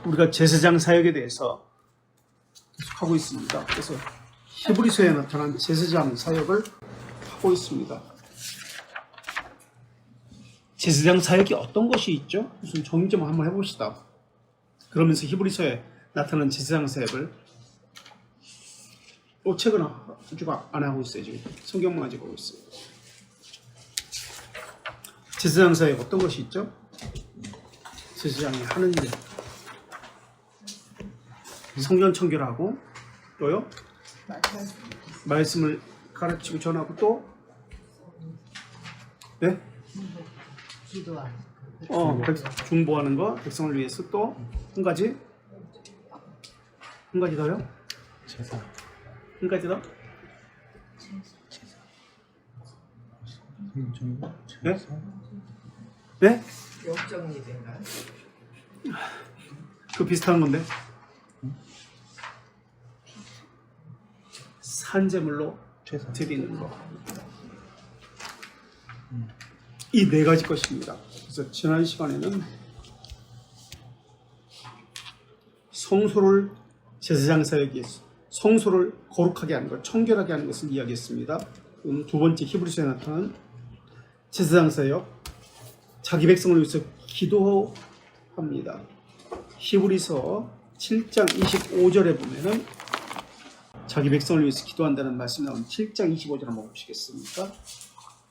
우리가 제사장 사역에 대해서 계속하고 있습니다. 그래서 히브리서에 나타난 제사장 사역을 하고 있습니다. 제사장 사역이 어떤 것이 있죠? 무슨 정의 좀 한번 해봅시다. 그러면서 히브리서에 나타난 제사장 사역을 책은 아직 안 하고 있어요. 지금 성경만 가지고 하고 있어요. 제사장 사역 어떤 것이 있죠? 제사장이 하는 일, 성전 청결하고 또요 말씀을 가르치고 전하고 또 네? 중보하는 거, 백성을 위해서 또 한 가지 더요? 제사. 한 가지 더? 네? 네? 영적 예배인가요? 그 비슷한 건데 산제물로 드리는 거. 이 네 가지 것입니다. 그래서 지난 시간에는 성소를 제사장 사역에 성소를 거룩하게 하는 것, 청결하게 하는 것을 이야기했습니다. 두 번째 히브리서에 나타난 제사장 사역, 자기 백성을 위해서 기도합니다. 히브리서 7장 25절에 보면은 자기 백성을 위해서 기도한다는 말씀이 나오는 7장 25절 한번 보시겠습니까?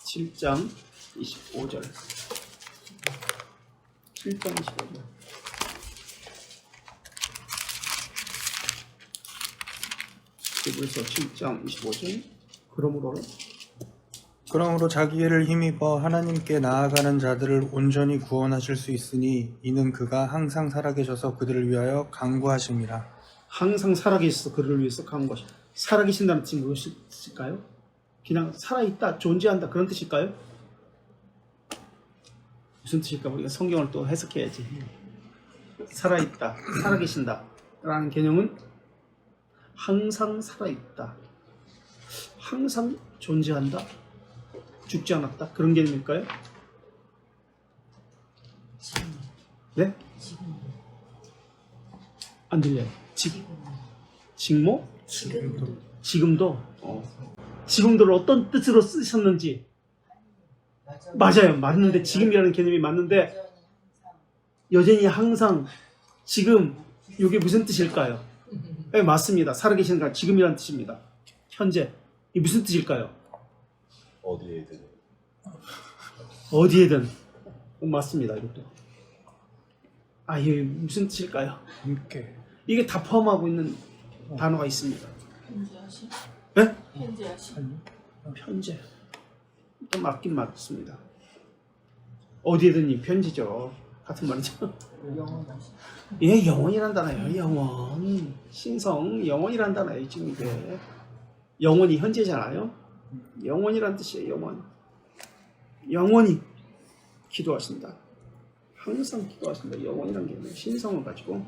7장 25절. 7장 25절. 히브리서 7장 25절. 그러므로 자기를 힘입어 하나님께 나아가는 자들을 온전히 구원하실 수 있으니 이는 그가 항상 살아계셔서 그들을 위하여 간구하심이라. 항상 살아계셔서 그를 위해서 간구하심. 살아계신다는 뜻이 무엇일까요? 그냥 살아있다, 존재한다 그런 뜻일까요? 무슨 뜻일까? 우리가 성경을 또 해석해야지. 살아있다, 살아계신다 라는 개념은 항상 살아있다, 항상 존재한다, 죽지 않았다 그런 개념일까요? 네? 안 들려요. 직모? 지금도. 지금도를 어떤 뜻으로 쓰셨는지 맞아요. 맞는데 지금이라는 개념이 맞는데 여전히 항상 지금 이게 무슨 뜻일까요? 네, 맞습니다. 살아계시는 지금이라는 뜻입니다. 현재. 이 무슨 뜻일까요? 어디에든. 맞습니다. 이것도. 이게 무슨 뜻일까요? 함께. 이게 다 포함하고 있는 단어가 있습니다. 현재하시? 네? 현재하시? 편재. 또 맞긴 맞습니다. 어디에든 이 편지죠. 같은 말이죠. 영원하시? 예, 영원이란 단어예요. 영원. 신성, 영원이란 단어예요. 지금 이게. 영원이 현재잖아요. 영원이란 뜻이에요. 영원. 영원히 기도하신다. 항상 기도하신다. 영원이란 게 신성을 가지고.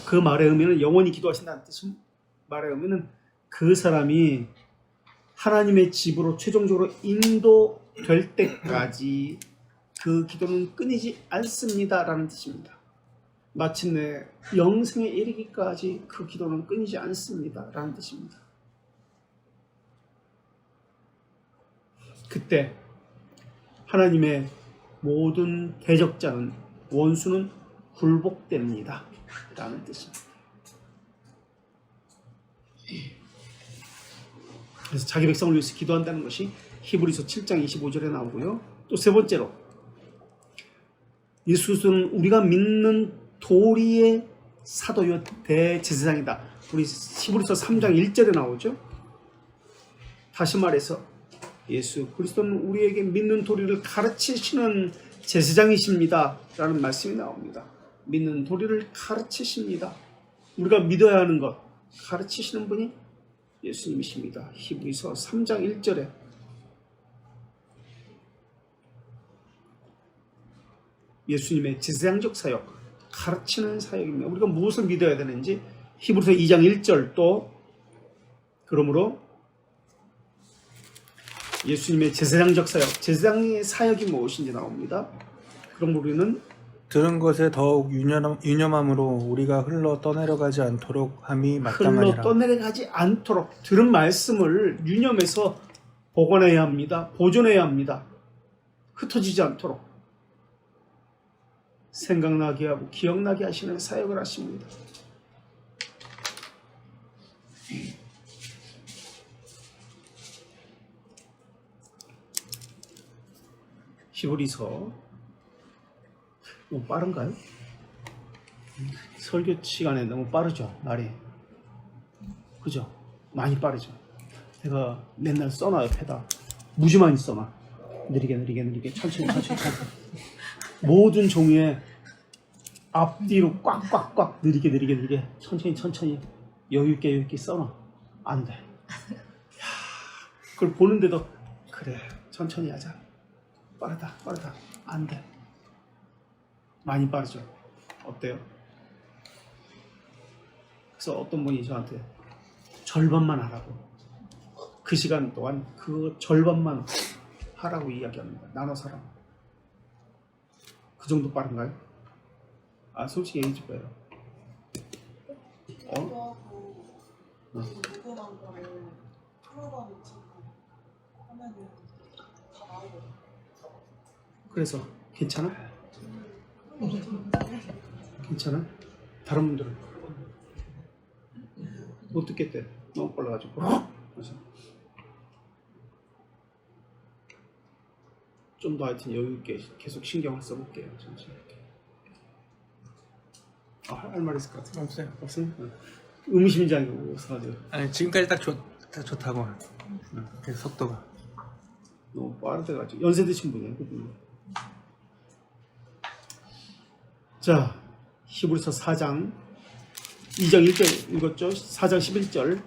그 말의 의미는 영원히 기도하신다는 뜻은 말의 의미는 그 사람이 하나님의 집으로 최종적으로 인도될 때까지 그 기도는 끊이지 않습니다라는 뜻입니다. 마침내 영생에 이르기까지 그 기도는 끊이지 않습니다라는 뜻입니다. 그때 하나님의 모든 대적자는 원수는 굴복됩니다 라는 뜻입니다. 그래서 자기 백성을 위해서 기도한다는 것이 히브리서 7장 25절에 나오고요. 또 세 번째로 예수는 우리가 믿는 도리의 사도요 대제사장이다. 우리 히브리서 3장 1절에 나오죠. 다시 말해서 예수 그리스도는 우리에게 믿는 도리를 가르치시는 제사장이십니다 라는 말씀이 나옵니다. 믿는 도리를 가르치십니다. 우리가 믿어야 하는 것 가르치시는 분이 예수님이십니다. 히브리서 3장 1절에 예수님의 제사장적 사역, 가르치는 사역입니다. 우리가 무엇을 믿어야 되는지 히브리서 2장 1절 또 그러므로 예수님의 제사장적 사역, 제사장의 사역이 무엇인지 나옵니다. 그럼 우리는 들은 것에 더욱 유념함으로 우리가 흘러 떠내려가지 않도록 함이 흘러 마땅하니라. 떠내려가지 않도록 들은 말씀을 유념해서 보관해야 합니다. 보존해야 합니다. 흩어지지 않도록 생각나게 하고 기억나게 하시는 사역을 하십니다. 히브리서 너무 빠른가요? 설교 시간에 너무 빠르죠, 말이. 그죠? 많이 빠르죠. 제가 맨날 써놔요, 패다. 무지 많이 써놔. 느리게, 천천히. 모든 종이에 앞뒤로 꽉, 느리게, 천천히, 여유있게 써놔. 안 돼. 야, 그걸 보는데도, 그래, 천천히 하자. 빠르다. 안 돼. 많이 빠르죠. 어때요? 그래서 어떤 분이 저한테 절반만 하라고, 그 시간 동안 그 절반만 하라고 이야기합니다. 나눠서 하라고. 그 정도 빠른가요? 아, 솔직히 얘기해 줄까요? 궁금한 거를 프로가 놓치고 하면은 다 나오고. 그래서 괜찮아? 괜찮아? 다른 분들은 못 듣겠대. 너무 빨라가지고. 그래서 좀 더 하여튼 여유있게 계속 신경을 써볼게요. 천천히. 할 말 있을 것 같아요. 없어요. 없어요? 의무심장이 없어가지고 아니 지금까지 딱 좋다고. 그 속도가. 너무 빠르대가지고 연세 드신 분이에요, 그분이. 자, 히브리서 4장 2장 1절 읽었죠? 4장 11절.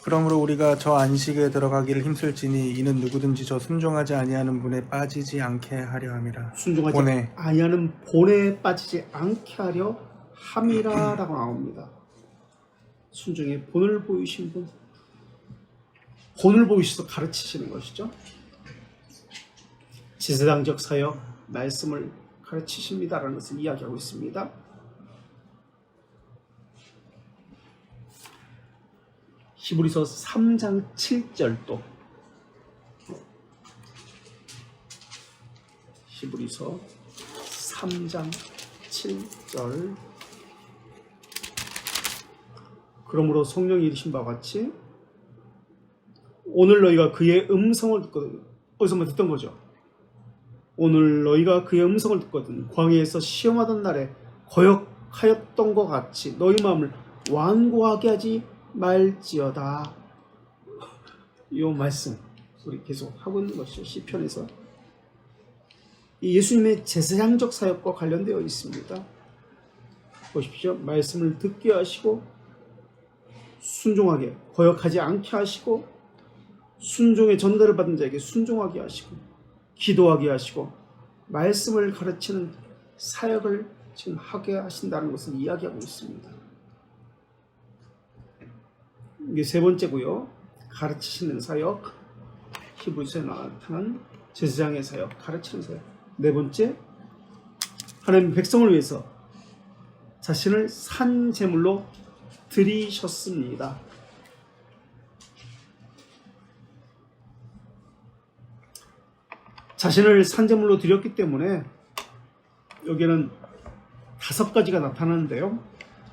그러므로 우리가 저 안식에 들어가기를 힘쓸지니 이는 누구든지 저 순종하지 아니하는 분에 빠지지 않게 하려 함이라. 순종하지 본에. 아니하는 본에 빠지지 않게 하려 함이라라고 나옵니다. 순종의 본을 보이신 분, 본을 보이셔서 가르치시는 것이죠. 지세상적 사역, 말씀을 가르치십니다라는 것을 이야기하고 있습니다. 히브리서 3장 7절도, 히브리서 3장 7절. 그러므로 성령이 이르신 바와 같이 오늘 너희가 그의 음성을 듣거든. 어디서만 듣던 거죠. 오늘 너희가 그의 음성을 듣거든 광야에서 시험하던 날에 거역하였던 것 같이 너희 마음을 완고하게 하지 말지어다. 이 말씀 우리 계속 하고 있는 것이죠. 시편에서 이 예수님의 제사장적 사역과 관련되어 있습니다. 보십시오. 말씀을 듣게 하시고 순종하게, 거역하지 않게 하시고 순종의 전달을 받은 자에게 순종하게 하시고 기도하게 하시고 말씀을 가르치는 사역을 지금 하게 하신다는 것을 이야기하고 있습니다. 이게 세 번째고요. 가르치시는 사역, 히브리서에 나타난 제사장의 사역, 가르치는 사역. 네 번째, 하나님 백성을 위해서 자신을 산 제물로 드리셨습니다. 자신을 산 제물로 드렸기 때문에 여기에는 5가지가 나타나는데요.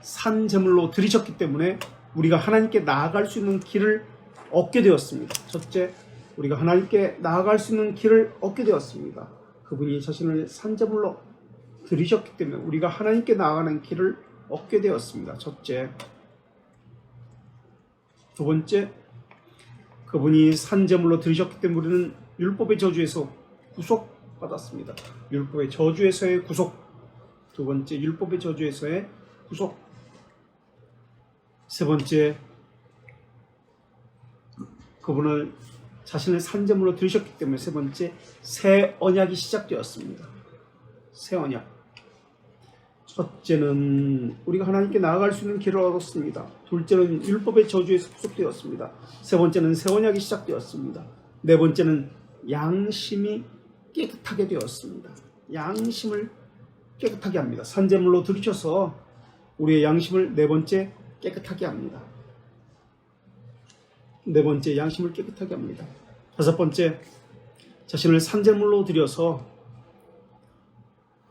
산 제물로 드리셨기 때문에 우리가 하나님께 나아갈 수 있는 길을 얻게 되었습니다. 첫째, 우리가 하나님께 나아갈 수 있는 길을 얻게 되었습니다. 그분이 자신을 산 제물로 드리셨기 때문에 우리가 하나님께 나아가는 길을 얻게 되었습니다. 첫째. 두 번째, 그분이 산 제물로 드리셨기 때문에 우리는 율법의 저주에서 구속받았습니다. 율법의 저주에서의 구속. 두 번째, 율법의 저주에서의 구속. 세 번째, 그분을 자신을 산 제물로 드리셨기 때문에 세 번째, 새 언약이 시작되었습니다. 새 언약. 첫째는 우리가 하나님께 나아갈 수 있는 길을 얻었습니다. 둘째는 율법의 저주에서 구속되었습니다. 세 번째는 새 언약이 시작되었습니다. 네 번째는 양심이 깨끗하게 되었습니다. 양심을 깨끗하게 합니다. 산재물로 들이셔서 우리의 양심을 네 번째 깨끗하게 합니다. 네 번째 양심을 깨끗하게 합니다. 다섯 번째 자신을 산재물로 들여서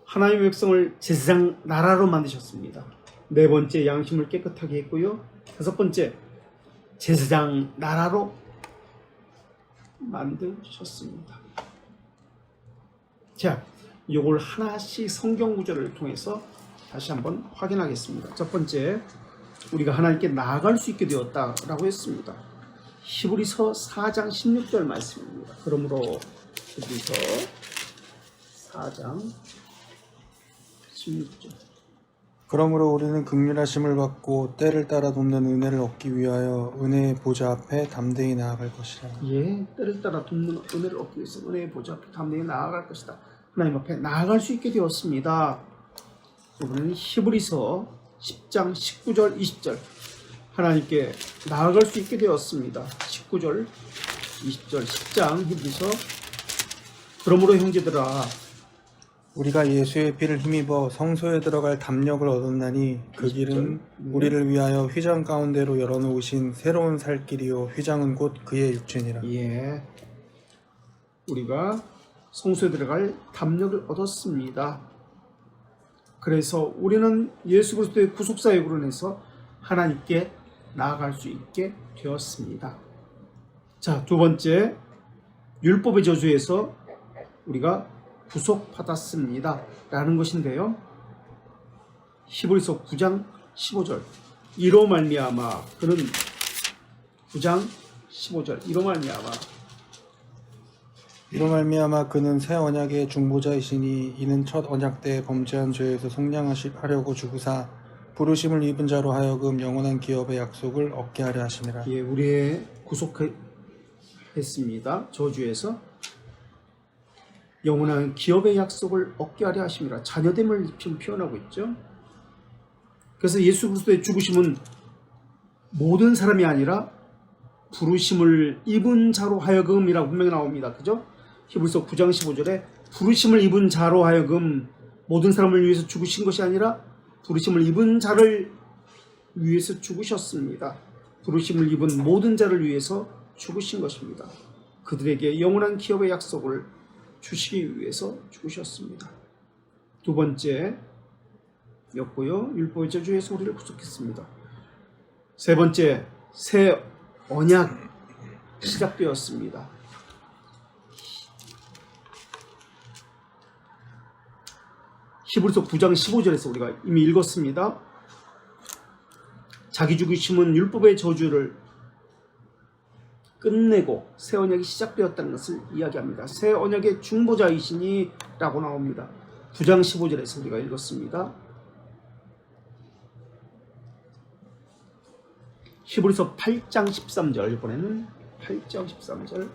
하나님의 백성을 제사장 나라로 만드셨습니다. 네 번째 양심을 깨끗하게 했고요. 다섯 번째 제사장 나라로 만드셨습니다. 자, 이걸 하나씩 성경 구절을 통해서 다시 한번 확인하겠습니다. 첫 번째, 우리가 하나님께 나아갈 수 있게 되었다라고 했습니다. 히브리서 4장 16절 말씀입니다. 그러므로 히브리서 4장 16절. 그러므로 우리는 긍휼하심을 받고 때를 따라 돕는 은혜를 얻기 위하여 은혜의 보좌 앞에 담대히 나아갈 것이라. 예, 때를 따라 돕는 은혜를 얻기 위해서 은혜의 보좌 앞에 담대히 나아갈 것이다. 하나님 앞에 나아갈 수 있게 되었습니다. 이번에는 히브리서 10장 19절 20절. 하나님께 나아갈 수 있게 되었습니다. 19절 20절 10장 히브리서. 그러므로 형제들아, 우리가 예수의 피를 힘입어 성소에 들어갈 담력을 얻었나니 그 길은 우리를 위하여 휘장 가운데로 열어놓으신 새로운 살 길이요 휘장은 곧 그의 육체니라. 예, 우리가 성소에 들어갈 담력을 얻었습니다. 그래서 우리는 예수 그리스도의 구속사역으로 인해서 하나님께 나아갈 수 있게 되었습니다. 자, 두 번째, 율법의 저주에서 우리가 구속받았습니다 라는 것인데요, 히브리서 9장 15절. 이로 말미암아 그는 9장 15절. 이로 말미암아 그는 새 언약의 중보자이시니 이는 첫 언약 때 범죄한 죄에서 속량하려고 주구사 부르심을 입은 자로 하여금 영원한 기업의 약속을 얻게 하려 하시니라. 예, 우리의 구속했습니다. 저주에서 영원한 기업의 약속을 얻게 하려 하심이라. 자녀됨을 지금 표현하고 있죠. 그래서 예수 그리스도의 죽으심은 모든 사람이 아니라 부르심을 입은 자로 하여금이라고 분명히 나옵니다. 그죠? 히브리서 9장 15절에 부르심을 입은 자로 하여금 모든 사람을 위해서 죽으신 것이 아니라 부르심을 입은 자를 위해서 죽으셨습니다. 부르심을 입은 모든 자를 위해서 죽으신 것입니다. 그들에게 영원한 기업의 약속을 주시기 위해서 죽으셨습니다. 두 번째 였고요. 율법의 저주에서 우리를 구속했습니다. 세 번째, 새 언약 시작되었습니다. 히브리서 9장 15절에서 우리가 이미 읽었습니다. 자기 죽으심은 율법의 저주를 끝내고 새 언약이 시작되었다는 것을 이야기합니다. 새 언약의 중보자이시니 라고 나옵니다. 9장 15절에서 우리가 읽었습니다. 히브리서 8장 13절, 이번에는 8장 13절.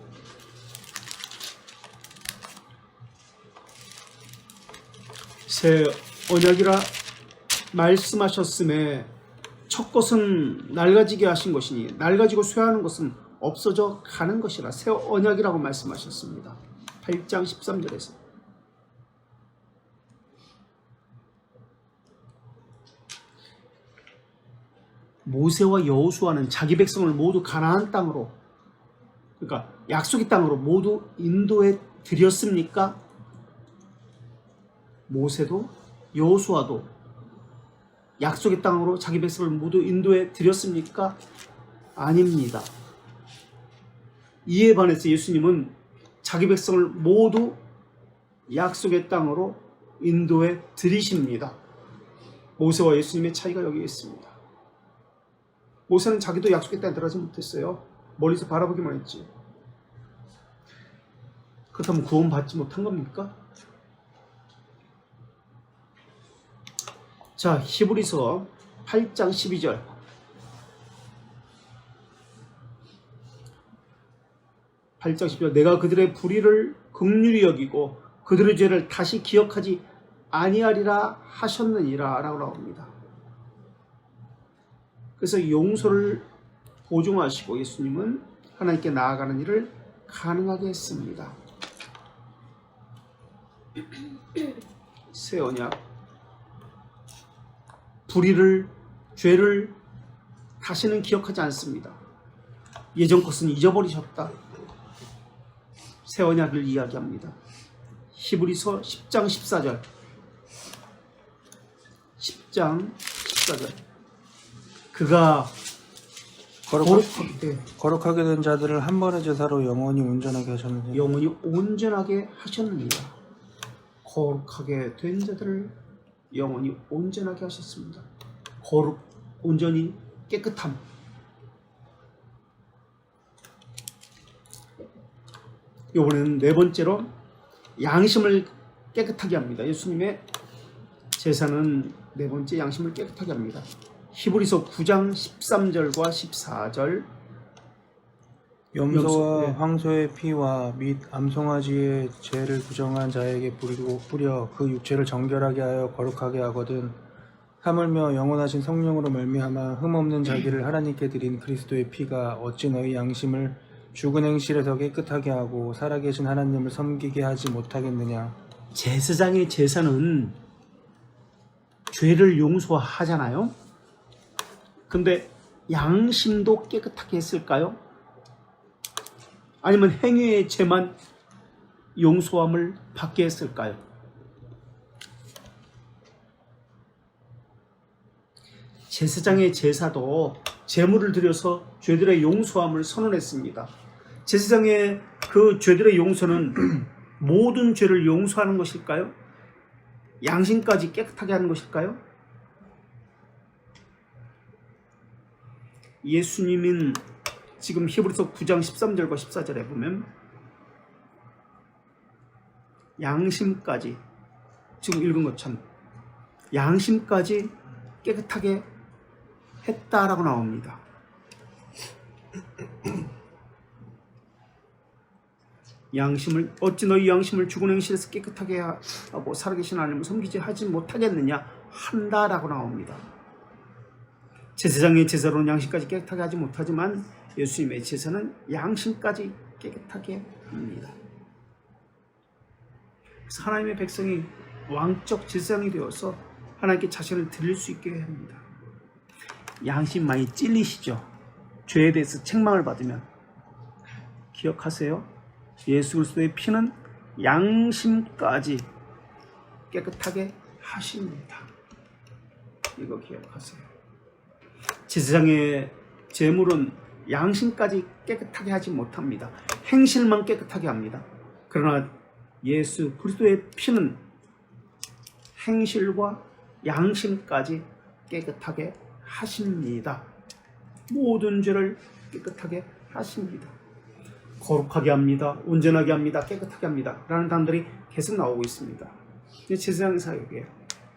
새 언약이라 말씀하셨음에 첫 것은 낡아지게 하신 것이니 낡아지고 쇠하는 것은 없어져 가는 것이라 새 언약이라고 말씀하셨습니다. 8장 13절에서. 모세와 여호수아는 자기 백성을 모두 가나안 땅으로, 그러니까 약속의 땅으로 모두 인도해 드렸습니까? 모세도 여호수아도 약속의 땅으로 자기 백성을 모두 인도해 드렸습니까? 아닙니다. 이에 반해서 예수님은 자기 백성을 모두 약속의 땅으로 인도해 드리십니다. 모세와 예수님의 차이가 여기 있습니다. 모세는 자기도 약속의 땅에 들어가지 못했어요. 멀리서 바라보기만 했지. 그렇다면 구원받지 못한 겁니까? 자, 히브리서 8장 12절. 내가 그들의 불의를 긍휼히 여기고 그들의 죄를 다시 기억하지 아니하리라 하셨느니라 라고 나옵니다. 그래서 용서를 보증하시고 예수님은 하나님께 나아가는 일을 가능하게 했습니다. 새 언약 불의를 죄를 다시는 기억하지 않습니다. 예전 것은 잊어버리셨다. 새 언약을 이야기합니다. 히브리서 10장 14절 10장 14절 그가 거룩하게 된 자들을 한 번의 제사로 영원히 온전하게 하셨느니라. 영원히 온전하게 하셨느니라. 거룩하게 된 자들을 영원히 온전하게 하셨습니다. 거룩, 온전히, 깨끗함. 이번에는 네 번째로 양심을 깨끗하게 합니다. 예수님의 제사는 네 번째 양심을 깨끗하게 합니다. 히브리서 9장 13절과 14절 염소와 네. 황소의 피와 및 암송아지의 죄를 부정한 자에게 뿌려 그 육체를 정결하게 하여 거룩하게 하거든. 하물며 영원하신 성령으로 말미암아 흠없는 자기를 하나님께 드린 그리스도의 피가 어찌 너희 양심을 죽은 행실에서 깨끗하게 하고 살아계신 하나님을 섬기게 하지 못하겠느냐. 제사장의 제사는 죄를 용서하잖아요. 근데 양심도 깨끗하게 했을까요? 아니면 행위의 죄만 용서함을 받게 했을까요? 제사장의 제사도 제물을 드려서 죄들의 용서함을 선언했습니다. 제사장의 그 죄들의 용서는 모든 죄를 용서하는 것일까요? 양심까지 깨끗하게 하는 것일까요? 예수님은 지금 히브리서 9장 13절과 14절에 보면 양심까지, 지금 읽은 것처럼 양심까지 깨끗하게 했다라고 나옵니다. 양심을 어찌 너희 양심을 죽은 행실에서 깨끗하게 하고 살아계신 하나님을 섬기지 하지 못하겠느냐 한다라고 나옵니다. 제사장의 제사로는 양심까지 깨끗하게 하지 못하지만 예수님의 제사는 양심까지 깨끗하게 합니다. 그래서 하나님의 백성이 왕적 제사장이 되어서 하나님께 자신을 드릴 수 있게 합니다. 양심 많이 찔리시죠? 죄에 대해서 책망을 받으면 기억하세요. 예수 그리스도의 피는 양심까지 깨끗하게 하십니다. 이거 기억하세요. 제사장의 제물은 양심까지 깨끗하게 하지 못합니다. 행실만 깨끗하게 합니다. 그러나 예수 그리스도의 피는 행실과 양심까지 깨끗하게 하십니다. 모든 죄를 깨끗하게 하십니다. 거룩하게 합니다. 온전하게 합니다. 깨끗하게 합니다. 라는 단어들이 계속 나오고 있습니다. 제사장의 사역이에요.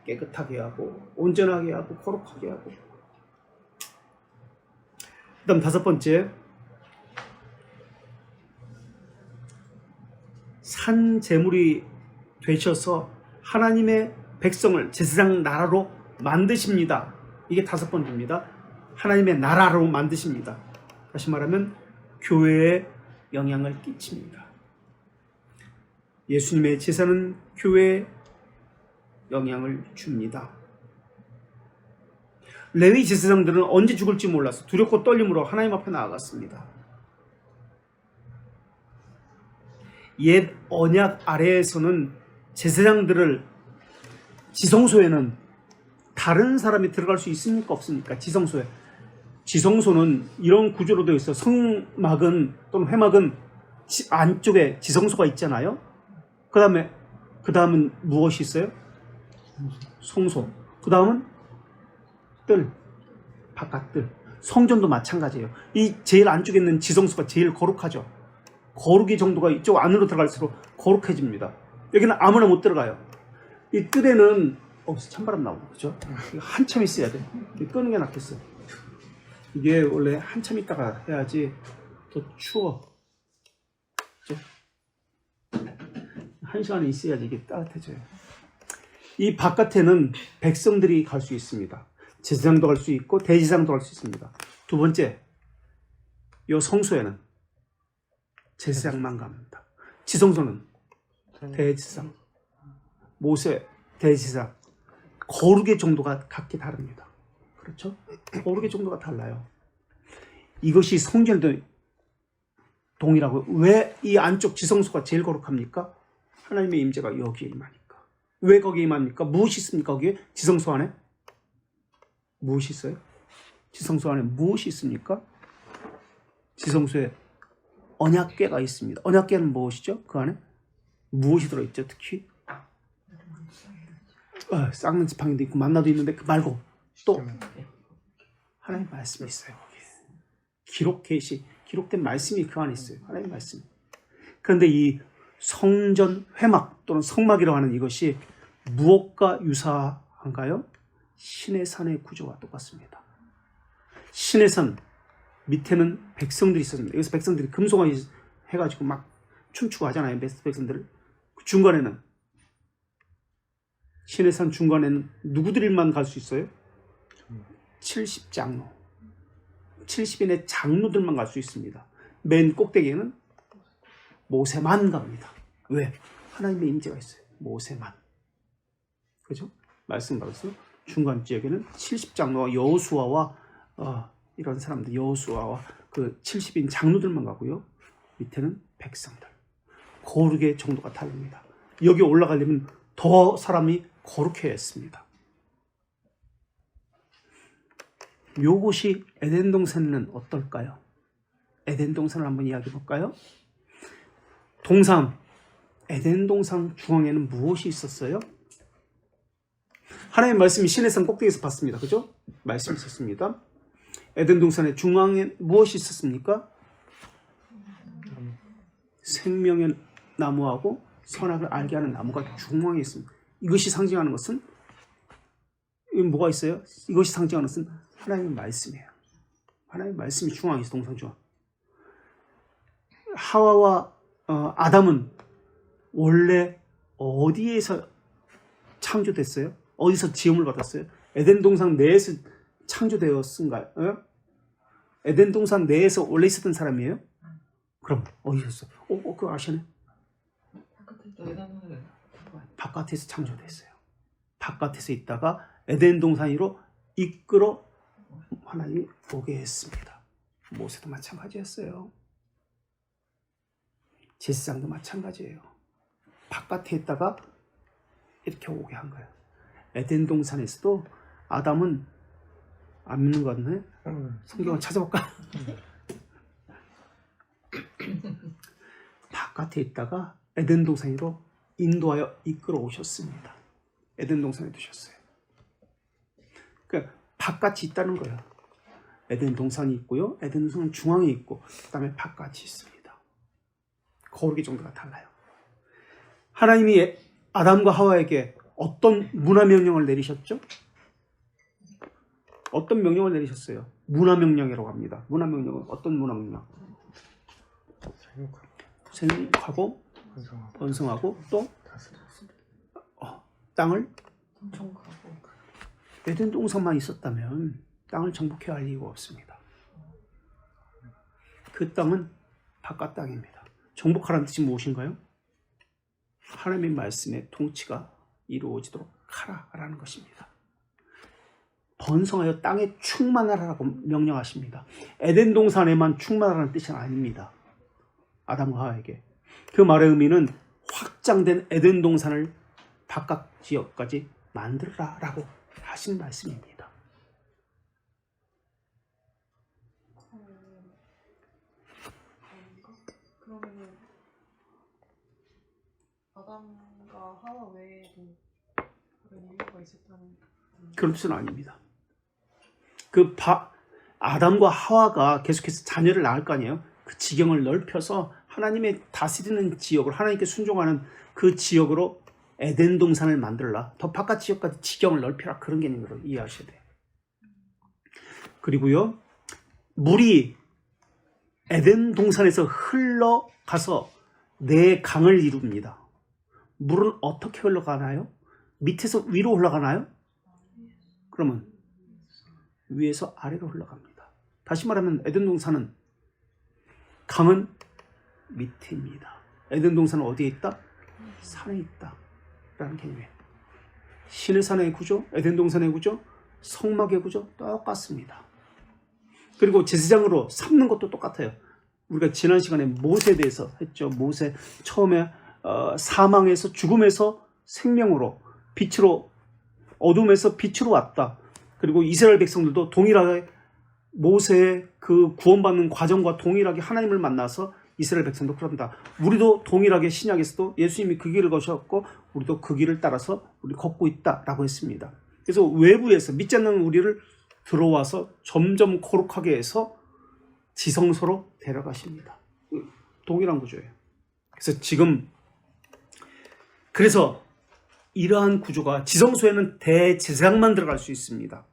깨끗하게 하고 온전하게 하고 거룩하게 하고. 그 다음 다섯 번째, 산 제물이 되셔서 하나님의 백성을 제사장 나라로 만드십니다. 이게 다섯 번째입니다. 하나님의 나라로 만드십니다. 다시 말하면 교회에 영향을 끼칩니다. 예수님의 제사는 교회에 영향을 줍니다. 레위 제사장들은 언제 죽을지 몰라서 두렵고 떨림으로 하나님 앞에 나아갔습니다. 옛 언약 아래에서는 제사장들을 지성소에는 다른 사람이 들어갈 수 있습니까? 없습니까? 지성소는 이런 구조로 되어 있어요. 성막은 또는 회막은 안쪽에 지성소가 있잖아요. 그 다음은 무엇이 있어요? 성소. 그 다음은 뜰, 바깥뜰. 성전도 마찬가지예요. 이 제일 안쪽에 있는 지성소가 제일 거룩하죠. 거룩의 정도가 이쪽 안으로 들어갈수록 거룩해집니다. 여기는 아무나 못 들어가요. 이 뜰에는 찬바람 나오고, 그죠? 한참 있어야 돼. 끄는 게 낫겠어요. 이게 원래 한참 있다가 해야지 더 추워. 그죠? 1시간은 있어야지 이게 따뜻해져요. 이 바깥에는 백성들이 갈 수 있습니다. 제사장도 갈 수 있고 대제사장도 갈 수 있습니다. 두 번째, 이 성소에는 제사장만 갑니다. 지성소는 대제사장. 모세 대제사장 거룩의 정도가 각기 다릅니다. 그렇죠? 거룩의 정도가 달라요. 이것이 성전도 동일하고 왜 이 안쪽 지성소가 제일 거룩합니까? 하나님의 임재가 여기에 임하니까. 왜 거기에 임합니까? 무엇이 있습니까? 거기에 지성소 안에? 무엇이 있어요? 지성소 안에 무엇이 있습니까? 지성소에 언약궤가 있습니다. 언약궤는 무엇이죠? 그 안에 무엇이 들어있죠? 특히 쌍는 지팡이도 있고 만나도 있는데 그 말고 또 하나님 말씀이 있어요. 거기에 기록된 말씀이 그 안에 있어요. 하나님 말씀. 그런데 이 성전 회막 또는 성막이라고 하는 이것이 무엇과 유사한가요? 신의 산의 구조와 똑같습니다. 신의 산 밑에는 백성들이 있었습니다. 여기서 백성들이 금송아지 해가지고 막 춤추고 하잖아요. 백성들을. 그 중간에는 신의 산 중간에는 누구들만 갈 수 있어요? 70장로. 70인의 장로들만 갈 수 있습니다. 맨 꼭대기에는 모세만 갑니다. 왜? 하나님의 임재가 있어요. 모세만. 그죠? 말씀 받았어요. 중간 지역에는 70장로와 여호수아와 이런 사람들, 여호수아와 그 70인 장로들만 가고요. 밑에는 백성들. 거룩의 정도가 다릅니다. 여기 올라가려면 더 사람이 거룩해야 했습니다. 요것이 에덴 동산은 어떨까요? 에덴 동산을 한번 이야기해 볼까요? 동산, 에덴 동산 중앙에는 무엇이 있었어요? 하나님의 말씀이 시내산 꼭대기에서 봤습니다. 그죠? 말씀이 있었습니다. 에덴 동산의 중앙에 무엇이 있었습니까? 생명의 나무하고 선악을 알게 하는 나무가 중앙에 있습니다. 이것이 상징하는 것은 뭐가 있어요? 이것이 상징하는 것은 하나님의 말씀이에요. 하나님의 말씀이 중앙에 있어. 동산 중앙. 하와와 아담은 원래 어디에서 창조됐어요? 어디서 지음을 받았어요? 에덴 동산 내에서 창조되었은가요? 에덴 동산 내에서 원래 있었던 사람이에요? 그럼 어디 있었어? 그거 아시네? 바깥에서 창조됐어요. 바깥에서 있다가 에덴 동산으로 이끌어 하나님이 오게 했습니다. 모세도 마찬가지였어요. 제사장도 마찬가지예요. 바깥에 있다가 이렇게 오게 한 거예요. 에덴 동산에서도 아담은 안 믿는 거 같네? 성경을 찾아볼까? 바깥에 있다가 에덴 동산으로 인도하여 이끌어 오셨습니다. 에덴 동산에 두셨어요. 그러니까 바깥이 있다는 거예요. 에덴 동산이 있고요. 에덴 동산은 중앙에 있고 그 다음에 바깥이 있습니다. 거룩의 정도가 달라요. 하나님이 아담과 하와에게 어떤 문화 명령을 내리셨죠? 어떤 명령을 내리셨어요? 문화 명령이라고 합니다. 문화 명령은 어떤 문화 명령? 생육하고 번성하고 또 땅을 에덴 동산만 있었다면 땅을 정복해야 할 이유가 없습니다. 그 땅은 바깥 땅입니다. 정복하라는 뜻이 무엇인가요? 하나님의 말씀의 통치가 이루어지도록 하라라는 것입니다. 번성하여 땅에 충만하라고 명령하십니다. 에덴 동산에만 충만하라는 뜻은 아닙니다. 아담과 하와에게. 그 말의 의미는 확장된 에덴 동산을 바깥 지역까지 만들라라고 하신 말씀입니다. 그러면은 아담과 하와 외에도 그런 이유가 있었다는 그런 뜻은 아닙니다. 아담과 하와가 계속해서 자녀를 낳을 거 아니에요. 그 지경을 넓혀서 하나님의 다스리는 지역을 하나님께 순종하는 그 지역으로 에덴 동산을 만들라. 더 바깥 지역까지 지경을 넓혀라. 그런 개념으로 이해하셔야 돼요. 그리고요. 물이 에덴 동산에서 흘러가서 네 강을 이룹니다. 물은 어떻게 흘러가나요? 밑에서 위로 흘러가나요? 그러면 위에서 아래로 흘러갑니다. 다시 말하면 에덴 동산은 강은 밑입니다. 에덴 동산은 어디에 있다? 산에 있다. 구조라는 개념이에요. 시내산의 구조, 에덴 동산의 구조, 성막의 구조 똑같습니다. 그리고 제사장으로 삼는 것도 똑같아요. 우리가 지난 시간에 모세에 대해서 했죠. 모세 처음에 사망에서 죽음에서 생명으로, 빛으로, 어둠에서 빛으로 왔다. 그리고 이스라엘 백성들도 동일하게 모세의 그 구원받는 과정과 동일하게 하나님을 만나서 이스라엘 백성도 그럽니다. 우리도 동일하게 신약에서도 예수님이 그 길을 거셨고 우리도 그 길을 따라서 우리 걷고 있다라고 했습니다. 그래서 외부에서 믿지 않는 우리를 들어와서 점점 거룩하게 해서 지성소로 데려가십니다. 동일한 구조예요. 그래서 이러한 구조가 지성소에는 대제사장만 들어갈 수 있습니다.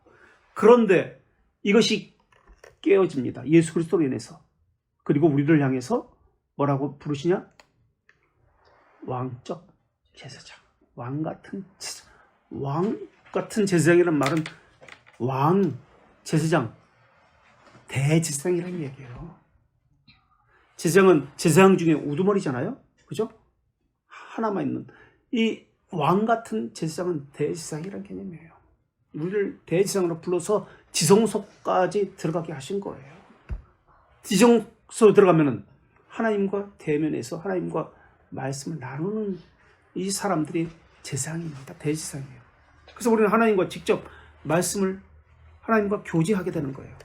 그런데 이것이 깨어집니다. 예수 그리스도로 인해서. 그리고 우리를 향해서 뭐라고 부르시냐? 왕적 제사장. 왕 같은 제사장. 왕 같은 제사장이라는 말은 왕, 제사장, 대제사장이라는 얘기예요. 제사장은 제사장 중에 우두머리잖아요. 그죠? 하나만 있는. 이 왕 같은 제사장은 대제사장이라는 개념이에요. 우리를 대제사장으로 불러서 지성소까지 들어가게 하신 거예요. 지성소로 들어가면은 하나님과 대면해서 하나님과 말씀을 나누는 이 사람들이 제사장입니다. 대제사장이에요. 그래서 우리는 하나님과 직접 말씀을 하나님과 교제하게 되는 거예요.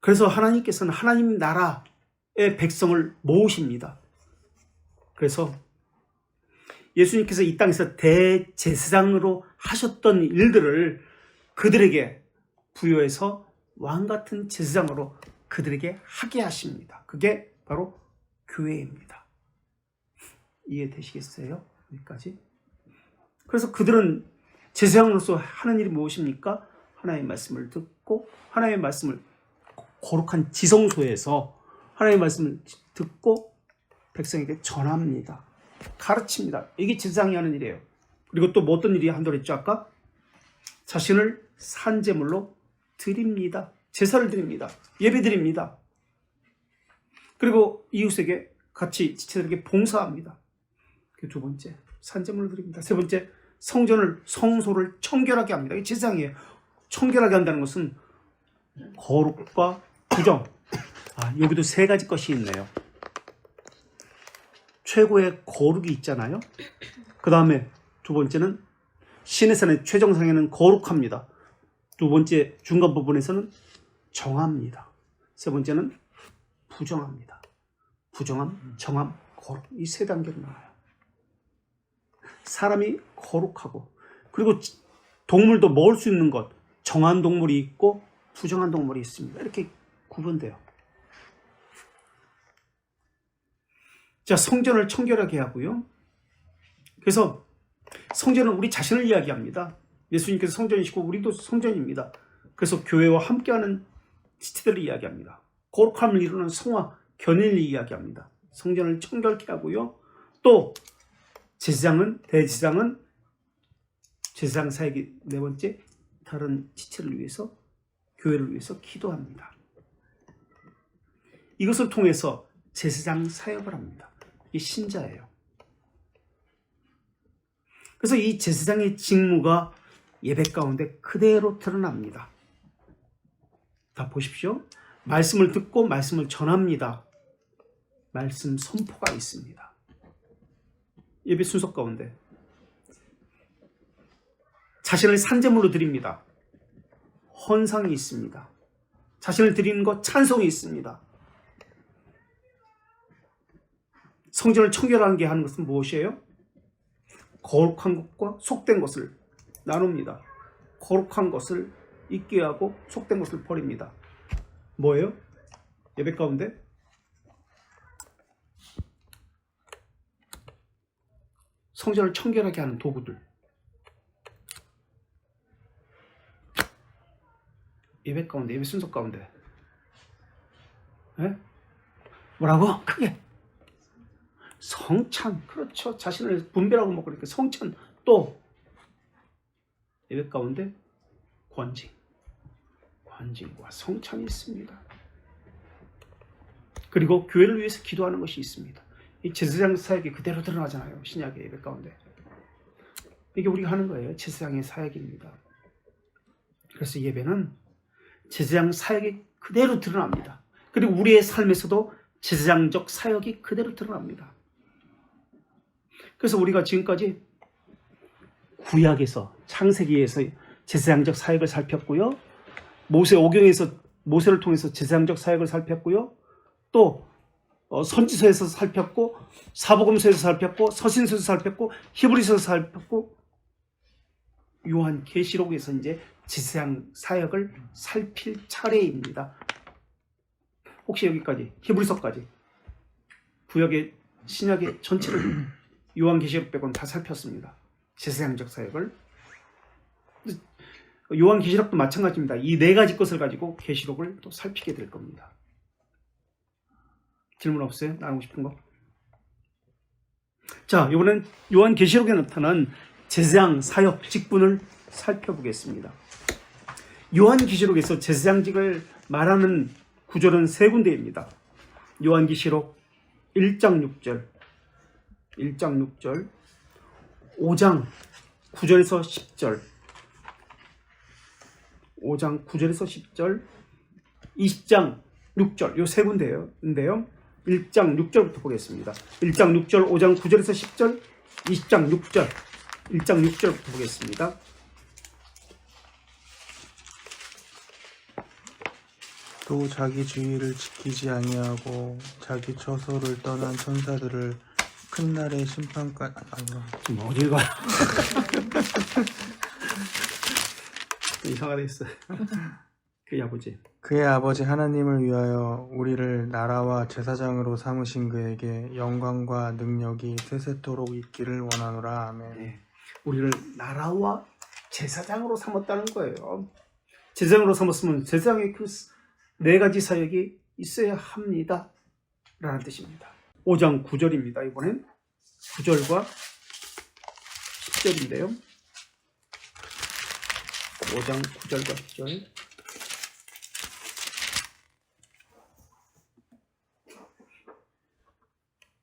그래서 하나님께서는 하나님 나라의 백성을 모으십니다. 그래서 예수님께서 이 땅에서 대제사장으로 하셨던 일들을 그들에게 부여해서 왕 같은 제사장으로 그들에게 하게 하십니다. 그게 바로 교회입니다. 이해되시겠어요? 여기까지? 그래서 그들은 제사장으로서 하는 일이 무엇입니까? 하나님의 말씀을 듣고 하나님의 말씀을 거룩한 지성소에서 하나님의 말씀을 듣고 백성에게 전합니다. 가르칩니다. 이게 제사장이 하는 일이에요. 그리고 또 뭐 어떤 일이 한다고 했죠? 아까 자신을 산제물로 드립니다. 제사를 드립니다. 예배 드립니다. 그리고 이웃에게 같이 지체들에게 봉사합니다. 그 두 번째 산제물을 드립니다. 세 번째 성소를 청결하게 합니다. 이게 제사장이에요. 청결하게 한다는 것은 거룩과 부정. 여기도 세 가지 것이 있네요. 최고의 거룩이 있잖아요. 그 다음에 두 번째는 시내산의 최정상에는 거룩합니다. 두 번째 중간 부분에서는 정합니다. 세 번째는 부정합니다. 부정함, 정함, 거룩. 이 세 단계로 나와요. 사람이 거룩하고 그리고 동물도 먹을 수 있는 것, 정한 동물이 있고 부정한 동물이 있습니다. 이렇게 구분돼요. 자, 성전을 청결하게 하고요. 그래서 성전은 우리 자신을 이야기합니다. 예수님께서 성전이시고 우리도 성전입니다. 그래서 교회와 함께하는 지체들을 이야기합니다. 거룩함을 이루는 성화, 견인을 이야기합니다. 성전을 청결케 하고요. 또 대제사장은 제사장 사역이 네 번째 다른 지체를 위해서 교회를 위해서 기도합니다. 이것을 통해서 제사장 사역을 합니다. 이 신자예요. 그래서 이 제사장의 직무가 예배 가운데 그대로 드러납니다. 다 보십시오. 말씀을 듣고 말씀을 전합니다. 말씀 선포가 있습니다. 예배 순서 가운데 자신을 산제물로 드립니다. 헌상이 있습니다. 자신을 드리는 것 찬송이 있습니다. 성전을 청결하게 게 하는 것은 무엇이에요? 거룩한 것과 속된 것을 나눕니다. 거룩한 것을 잊게 하고 속된 것을 버립니다. 뭐예요? 예배 가운데 성전을 청결하게 하는 도구들. 예배 가운데, 예배 순서 가운데. 에? 뭐라고? 크게. 성찬. 그렇죠. 자신을 분별하고 먹고 그러니까 성찬. 또 예배 가운데 관징과 성찬이 있습니다. 그리고 교회를 위해서 기도하는 것이 있습니다. 이 제사장 사역이 그대로 드러나잖아요. 신약의 예배 가운데. 이게 우리가 하는 거예요. 제사장의 사역입니다. 그래서 예배는 제사장 사역이 그대로 드러납니다. 그리고 우리의 삶에서도 제사장적 사역이 그대로 드러납니다. 그래서 우리가 지금까지 구약에서 창세기에서 제사장적 사역을 살폈고요. 모세오경에서 모세를 통해서 제사장적 사역을 살폈고요. 또 선지서에서 살폈고 사복음서에서 살폈고 서신서에서 살폈고 히브리서에서 살폈고 요한계시록에서 이제 제사장 사역을 살필 차례입니다. 혹시 여기까지 히브리서까지 구약의 신약의 전체를 요한계시록 빼고는 다 살폈습니다. 제사장적 사역을. 요한계시록도 마찬가지입니다. 이 네 가지 것을 가지고 계시록을 또 살피게 될 겁니다. 질문 없어요? 나누고 싶은 거? 자, 이번엔 요한계시록에 나타난 제사장 사역 직분을 살펴보겠습니다. 요한계시록에서 제사장직을 말하는 구절은 세 군데입니다. 요한계시록 1장 6절, 5장 9절에서 10절, 5장 9절에서 10절, 20장 6절, 요 세 군데인데요. 1장 6절부터 보겠습니다. 1장 6절, 5장 9절에서 10절, 20장 6절, 1장 6절부터 보겠습니다. 또 자기 주의를 지키지 아니하고 자기 처소를 떠난 천사들을 큰 날의 심판까지 지금 어딜 가요? 이상하다 했어. 그의 아버지. 그의 아버지 하나님을 위하여 우리를 나라와 제사장으로 삼으신 그에게 영광과 능력이 세세토록 있기를 원하노라. 아멘. 네. 우리를 나라와 제사장으로 삼았다는 거예요. 제사장으로 삼았으면 제사장의 그 네 가지 사역이 있어야 합니다. 라는 뜻입니다. 5장 9절입니다. 이번엔 9절과 10절인데요. 5장 9절과 10절.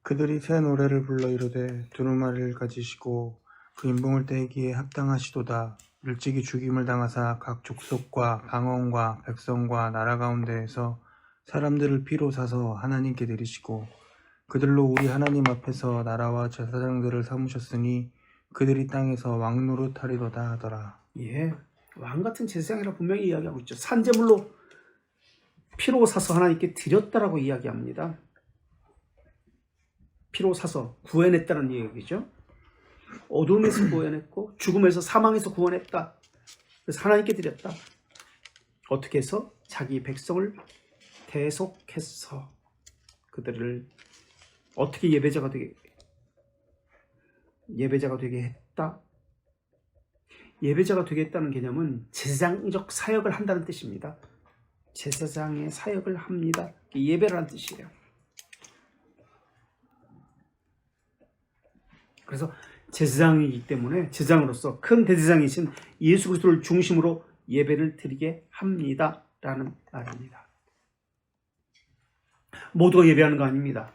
그들이 새 노래를 불러 이르되 두루마리를 가지시고 그 인봉을 떼기에 합당하시도다. 일찍이 죽임을 당하사 각 족속과 방언과 백성과 나라 가운데에서 사람들을 피로 사서 하나님께 드리시고 그들로 우리 하나님 앞에서 나라와 제사장들을 삼으셨으니 그들이 땅에서 왕 노릇하리로다 하더라. 예, 왕 같은 제사장이라 분명히 이야기하고 있죠. 산제물로 피로 사서 하나님께 드렸다라고 이야기합니다. 피로 사서 구해냈다는 얘기죠. 어둠에서 구원했고 죽음에서 사망에서 구원했다. 그래서 하나님께 드렸다. 어떻게 해서? 자기 백성을 대속해서 그들을 어떻게 예배자가 되게 했다. 예배자가 되겠다는 개념은 제사장적 사역을 한다는 뜻입니다. 제사장의 사역을 합니다. 예배라는 뜻이에요. 그래서 제사장이기 때문에 제사장으로서 큰 대제사장이신 예수 그리스도를 중심으로 예배를 드리게 합니다. 라는 말입니다. 모두가 예배하는 거 아닙니다.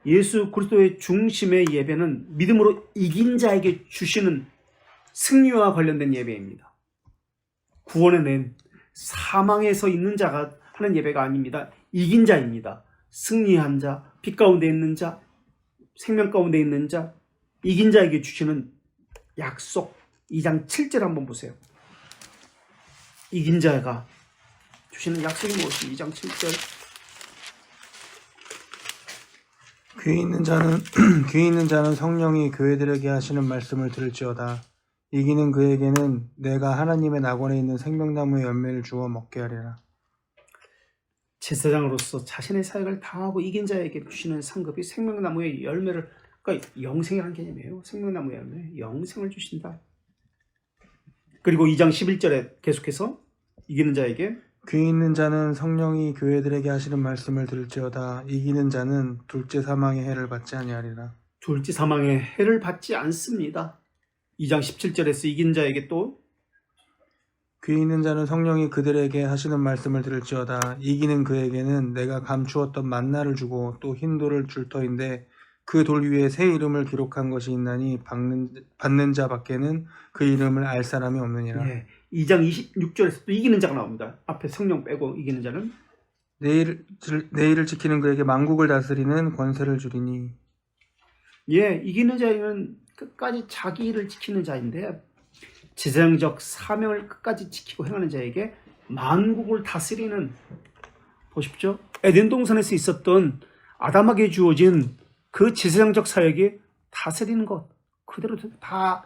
예수 그리스도의 중심의 예배는 믿음으로 이긴 자에게 주시는 승리와 관련된 예배입니다. 구원에 낸 사망에서 있는 자가 하는 예배가 아닙니다. 이긴 자입니다. 승리한 자, 빛 가운데 있는 자, 생명 가운데 있는 자, 이긴 자에게 주시는 약속. 2장 7절 한번 보세요. 이긴 자가 주시는 약속이 무엇이? 2장 7절. 귀 있는 자는 성령이 교회들에게 하시는 말씀을 들을지어다. 이기는 그에게는 내가 하나님의 낙원에 있는 생명나무의 열매를 주어 먹게 하리라. 제사장으로서 자신의 사역을 다하고 이긴 자에게 주시는 상급이 생명나무의 열매를, 그러니까 영생이라는 개념이에요. 생명나무의 열매, 영생을 주신다. 그리고 2장 11절에 계속해서 이기는 자에게 귀 있는 자는 성령이 교회들에게 하시는 말씀을 들을지어다. 이기는 자는 둘째 사망의 해를 받지 아니하리라. 둘째 사망의 해를 받지 않습니다. 2장 17절에서 이긴 자에게 또 귀 있는 자는 성령이 그들에게 하시는 말씀을 들을지어다. 이기는 그에게는 내가 감추었던 만나를 주고 또 흰 돌을 줄 터인데 그 돌 위에 새 이름을 기록한 것이 있나니 받는 자 밖에는 그 이름을 알 사람이 없느니라. 예. 2장 26절에서 또 이기는 자가 나옵니다. 앞에 성령 빼고 이기는 자는 내일을 지키는 그에게 만국을 다스리는 권세를 주리니. 예, 이기는 자는 끝까지 자기 일을 지키는 자인데 지성적 사명을 끝까지 지키고 행하는 자에게 만국을 다스리는, 보십시오. 에덴 동산에서 있었던 아담에게 주어진 그 지성적 사역이 다스리는 것 그대로 다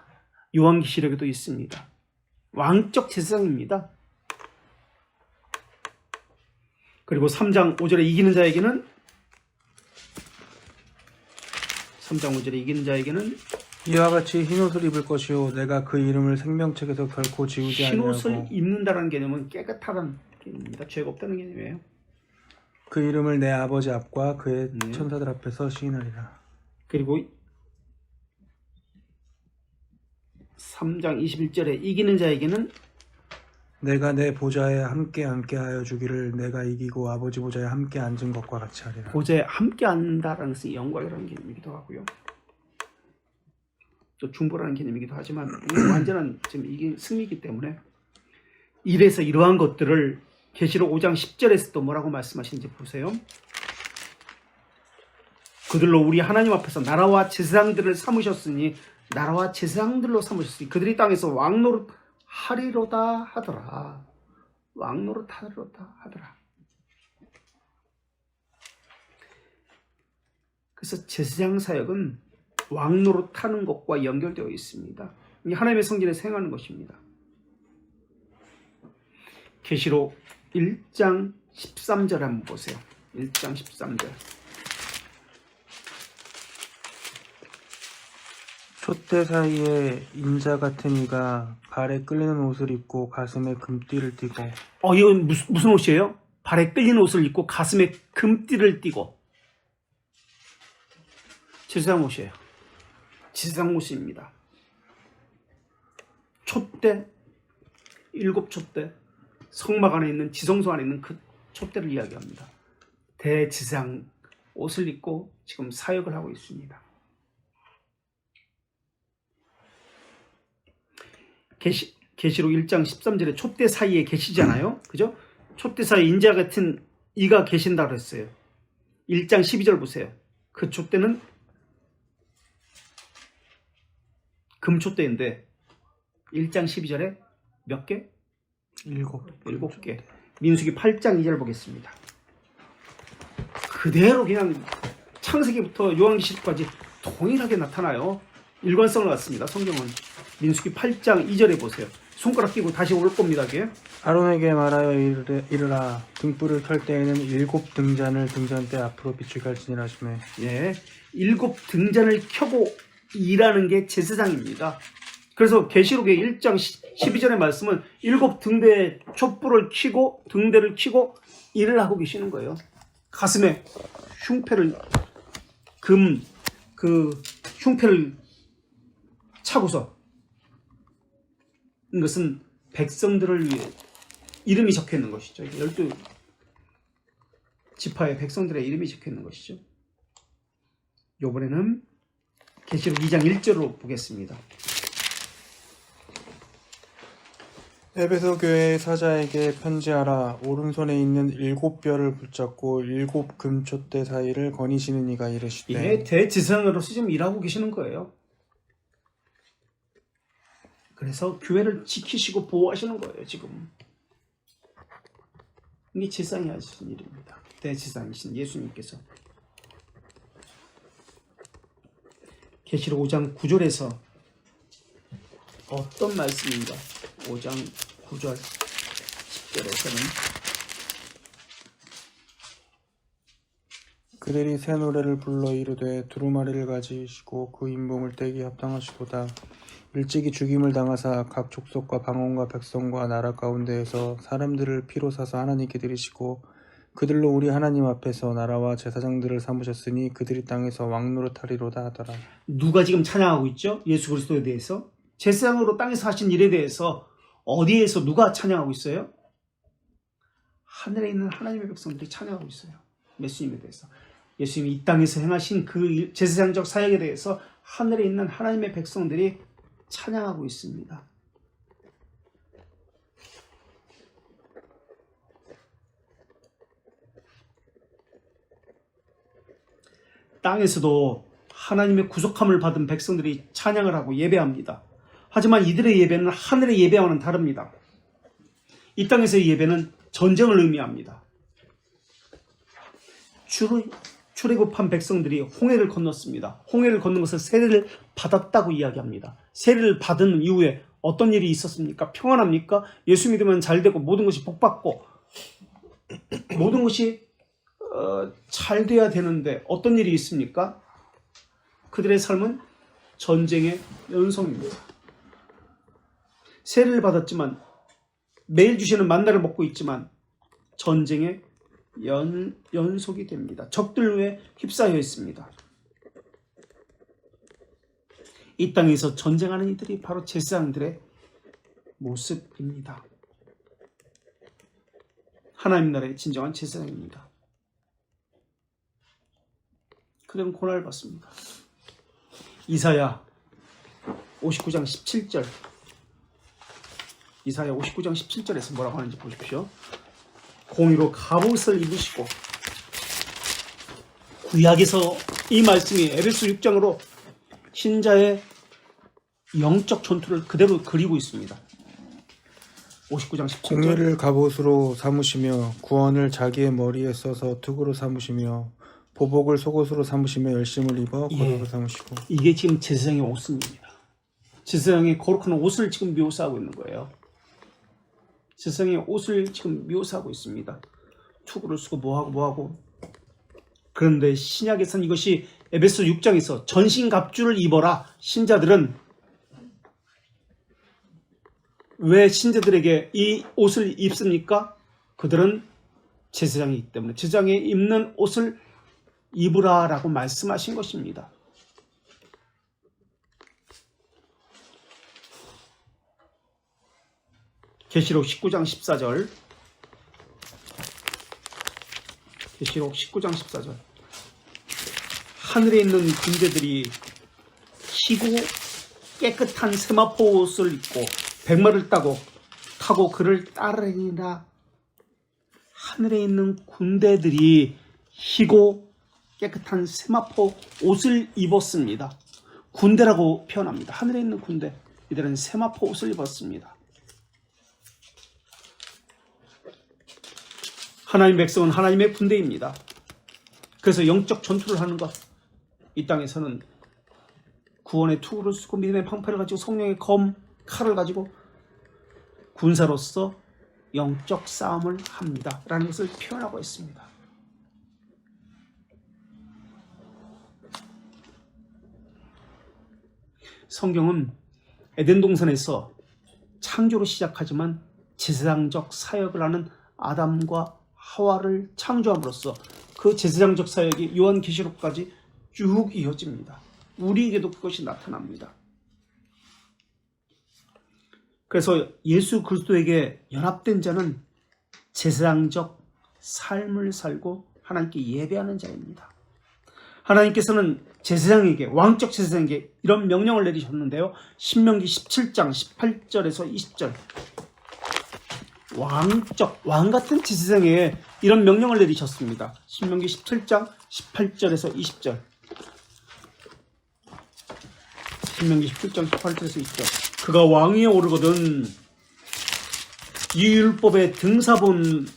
요한계시록에도 있습니다. 왕적 제사장입니다. 그리고 3장 5절에 이기는 자에게는 3장 5절에 이기는 자에게는 이와 같이 흰옷을 입을 것이요 내가 그 이름을 생명책에서 결코 지우지 흰옷을 아니하고 입는다는 개념은 깨끗하다는 개념입니다. 죄가 없다는 개념이에요. 그 이름을 내 아버지 앞과 그의 네. 천사들 앞에서 시인하리라. 그리고 3장 21절에 이기는 자에게는 내가 내 보좌에 함께 앉게 주기를 내가 이기고 아버지 보좌에 함께 앉은 것과 같이 하리라. 보좌에 함께 앉는다라는 것이 영광이라는 개념이기도 하고요. 또 중보라는 개념이기도 하지만 이게 완전한 지금 이게 승리이기 때문에 이래서 이러한 것들을 계시록 5장 10절에서 또 뭐라고 말씀하시는지 보세요. 그들로 우리 하나님 앞에서 나라와 제사장들을 삼으셨으니 나라와 제사장들로 삼으셨으니 그들이 땅에서 왕노릇 하리로다 하더라. 왕노릇 하리로다 하더라. 그래서 제사장 사역은 왕노릇 하는 것과 연결되어 있습니다. 이 하나님의 성전에서 행하는 것입니다. 계시록 1장 13절 한번 보세요. 1장 13절. 촛대 사이에 인자 같은 이가 발에 끌리는 옷을 입고 가슴에 금띠를 띠고. 이건 무슨 옷이에요? 발에 끌리는 옷을 입고 가슴에 금띠를 띠고. 제사장 옷이에요. 제사장 옷입니다. 촛대, 7촛대, 성막 안에 있는 지성소 안에 있는 그 촛대를 이야기합니다. 대제사장 옷을 입고 지금 사역을 하고 있습니다. 계시록 1장 13절에 촛대 사이에 계시잖아요. 그죠? 촛대 사이에 인자 같은 이가 계신다고 했어요. 1장 12절 보세요. 그 촛대는 금촛대인데 1장 12절에 몇 개? 7개. 민수기 8장 2절 보겠습니다. 그대로 그냥 창세기부터 요한계시록까지 동일하게 나타나요. 일관성을 갖습니다. 성경은. 민수기 8장 2절에 보세요. 손가락 끼고 다시 올 겁니다. 그게. 아론에게 말하여 이르라 등불을 켤 때에는 7 등잔을 등잔대 앞으로 비추게 할지니라 하시매. 예, 7 등잔을 켜고 일하는 게 제사장입니다. 그래서 계시록의 1장 12절의 말씀은 7 등대에 촛불을 켜고 등대를 켜고 일을 하고 계시는 거예요. 가슴에 흉패를 흉패를 차고서 이것은 백성들을 위해 이름이 적혀 있는 것이죠. 12지파의 백성들의 이름이 적혀 있는 것이죠. 이번에는 계시록 2장 1절로 보겠습니다. 에베소 교회의 사자에게 편지하라. 오른손에 있는 7뼈를 붙잡고 7 금촛대 사이를 거니시는 이가 이르시되. 예, 대지성으로서 지금 일하고 계시는 거예요. 그래서 교회를 지키시고 보호하시는 거예요. 지금 이게 제사장이 하시는 일입니다. 대제사장이신 예수님께서 계시록 5장 9절에서 어떤 말씀인가? 5장 9절 10절에서는 그들이 새 노래를 불러 이르되 두루마리를 가지시고 그 인봉을 떼기 합당하시도다. 일찍이 죽임을 당하사 각 족속과 방언과 백성과 나라 가운데에서 사람들을 피로 사서 하나님께 드리시고 그들로 우리 하나님 앞에서 나라와 제사장들을 삼으셨으니 그들이 땅에서 왕노릇하리로다 하더라. 누가 지금 찬양하고 있죠? 예수 그리스도에 대해서 제사장으로 땅에서 하신 일에 대해서 어디에서 누가 찬양하고 있어요? 하늘에 있는 하나님의 백성들이 찬양하고 있어요. 예수님에 대해서. 예수님이 이 땅에서 행하신 그 제사장적 사역에 대해서 하늘에 있는 하나님의 백성들이 찬양하고 있습니다. 땅에서도 하나님의 구속함을 받은 백성들이 찬양을 하고 예배합니다. 하지만 이들의 예배는 하늘의 예배와는 다릅니다. 이 땅에서의 예배는 전쟁을 의미합니다. 출애굽한 백성들이 홍해를 건넜습니다. 홍해를 건넌 것은 세례를 받았다고 이야기합니다. 세례를 받은 이후에 어떤 일이 있었습니까? 평안합니까? 예수 믿으면 잘 되고 모든 것이 복받고 모든 것이 잘 돼야 되는데 어떤 일이 있습니까? 그들의 삶은 전쟁의 연속입니다. 세례를 받았지만 매일 주시는 만나를 먹고 있지만 전쟁의 연속이 됩니다. 적들에 휩싸여 있습니다. 이 땅에서 전쟁하는 이들이 바로 제사장들의 모습입니다. 하나님 나라의 진정한 제사장입니다. 그들은 고난을 받습니다. 이사야 59장 17절 이사야 59장 17절에서 뭐라고 하는지 보십시오. 공의로 갑옷을 입으시고 구약에서 이 말씀이 에베소 6장으로 신자의 영적 전투를 그대로 그리고 있습니다. 59장 17절 공의를 갑옷으로 삼으시며 구원을 자기의 머리에 써서 투구로 삼으시며 보복을 속옷으로 삼으시며 열심을 입어 겉옷으로 삼으시고. 이게 지금 제사장의 옷입니다. 제사장의 거룩한 옷을 지금 묘사하고 있는 거예요. 제사장의 옷을 지금 묘사하고 있습니다. 투구를 쓰고 뭐하고 그런데 신약에서는 이것이 에베소 6장에서 전신갑주를 입어라. 신자들은 왜 신자들에게 이 옷을 입습니까? 그들은 제사장이기 때문에 제사장이 입는 옷을 입으라 라고 말씀하신 것입니다. 계시록 19장 14절 계시록 19장 14절 하늘에 있는 군대들이 희고 깨끗한 세마포 옷을 입고 백마를 타고 그를 따르니라. 하늘에 있는 군대들이 희고 깨끗한 세마포 옷을 입었습니다. 군대라고 표현합니다. 하늘에 있는 군대, 이들은 세마포 옷을 입었습니다. 하나님 백성은 하나님의 군대입니다. 그래서 영적 전투를 하는 것, 이 땅에서는 구원의 투구를 쓰고 믿음의 방패를 가지고 성령의 검, 칼을 가지고 군사로서 영적 싸움을 합니다 라는 것을 표현하고 있습니다. 성경은 에덴 동산에서 창조로 시작하지만 제사장적 사역을 하는 아담과 하와를 창조함으로써 그 제사장적 사역이 요한계시록까지 쭉 이어집니다. 우리에게도 그것이 나타납니다. 그래서 예수 그리스도에게 연합된 자는 제사장적 삶을 살고 하나님께 예배하는 자입니다. 하나님께서는 제사장에게, 왕적 제사장에게 이런 명령을 내리셨는데요. 신명기 17장 18절에서 20절 왕 같은 제사장에게 이런 명령을 내리셨습니다. 신명기 17장 18절에서 20절 신명기 17장 18절에서 20절 그가 왕위에 오르거든 이 율법의 등사본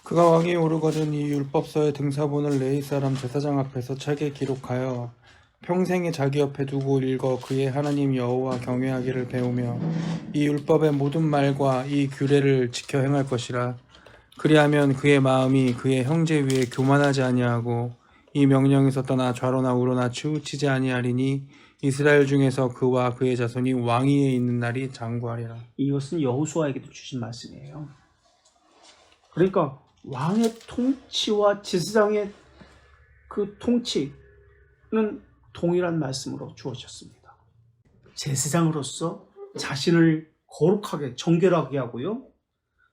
그가 왕위에 오르거든 이 율법서의 등사본을 레위 사람 제사장 앞에서 책에 기록하여 평생에 자기 옆에 두고 읽어 그의 하나님 여호와 경외하기를 배우며 이 율법의 모든 말과 이 규례를 지켜 행할 것이라. 그리하면 그의 마음이 그의 형제 위에 교만하지 아니하고 이 명령에서 떠나 좌로나 우로나 치우치지 아니하리니 이스라엘 중에서 그와 그의 자손이 왕위에 있는 날이 장구하리라. 이것은 여호수아에게도 주신 말씀이에요. 그러니까 왕의 통치와 제사장의 그 통치는 동일한 말씀으로 주어졌습니다. 제사장으로서 자신을 거룩하게 정결하게 하고요.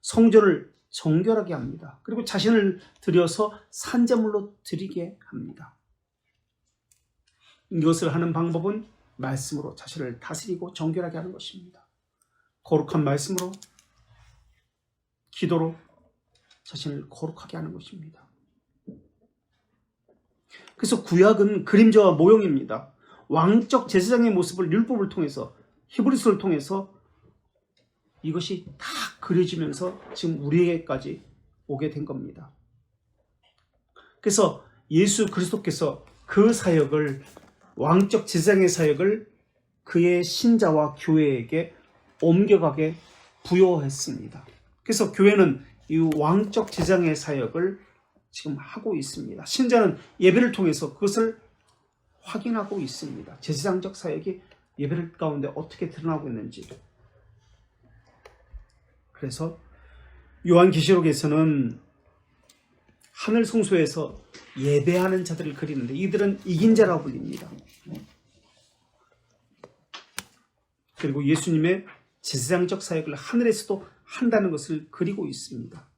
성전을 정결하게 합니다. 그리고 자신을 들여서 산제물로 드리게 합니다. 이것을 하는 방법은 말씀으로 자신을 다스리고 정결하게 하는 것입니다. 거룩한 말씀으로, 기도로 자신을 거룩하게 하는 것입니다. 그래서 구약은 그림자와 모형입니다. 왕적 제사장의 모습을 율법을 통해서, 히브리서를 통해서 이것이 다 그려지면서 지금 우리에게까지 오게 된 겁니다. 그래서 예수 그리스도께서 그 사역을, 왕적 제사장의 사역을 그의 신자와 교회에게 옮겨가게 부여했습니다. 그래서 교회는 이 왕적 제사장의 사역을 지금 하고 있습니다. 신자는 예배를 통해서 그것을 확인하고 있습니다. 제사장적 사역이 예배를 가운데 어떻게 드러나고 있는지. 그래서 요한계시록에서는 하늘 성소에서 예배하는 자들을 그리는데 이들은 이긴 자라고 불립니다. 그리고 예수님의 제사장적 사역을 하늘에서도 한다는 것을 그리고 있습니다.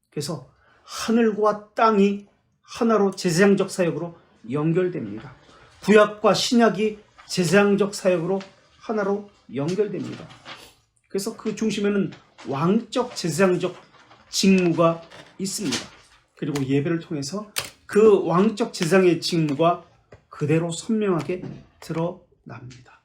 그래서 하늘과 땅이 하나로 제사장적 사역으로 연결됩니다. 구약과 신약이 제사장적 사역으로 하나로 연결됩니다. 그래서 그 중심에는 왕적 제사장적 직무가 있습니다. 그리고 예배를 통해서 그 왕적 제사장의 직무가 그대로 선명하게 드러납니다.